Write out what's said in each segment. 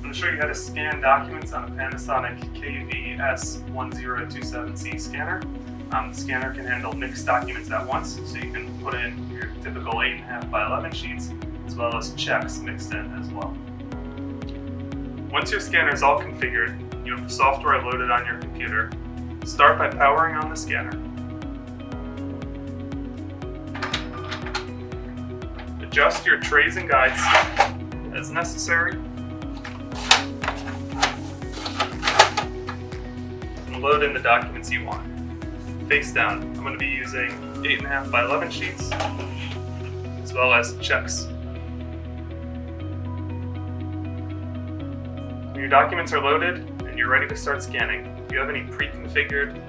going to show you how to scan documents on a Panasonic KV-S1027C Scanner. The scanner can handle mixed documents at once, so you can put in your typical 8.5 by 11 sheets, as well as checks mixed in as well. Once your scanner is all configured, you have the software loaded on your computer. Start by powering on the scanner. Adjust your trays and guides as necessary. And load in the documents you want. Face down, I'm going to be using 8.5 by 11 sheets, as well as checks. When your documents are loaded and you're ready to start scanning, if you have any pre-configured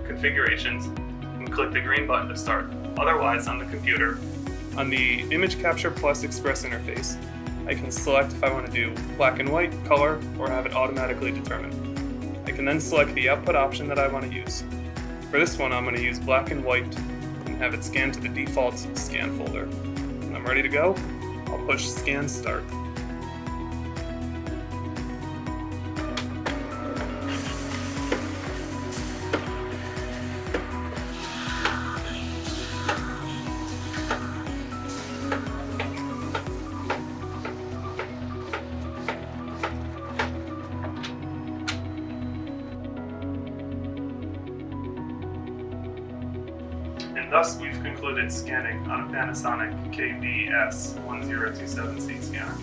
configurations, you can click the green button to start. Otherwise, on the computer, on the Image Capture Plus Express interface, I can select if I want to do black and white, color, or have it automatically determined. I can then select the output option that I want to use. For this one, I'm going to use black and white and have it scan to the default scan folder. When I'm ready to go, I'll push Scan Start. And thus we've concluded scanning on a Panasonic KV-S1027C Scanner.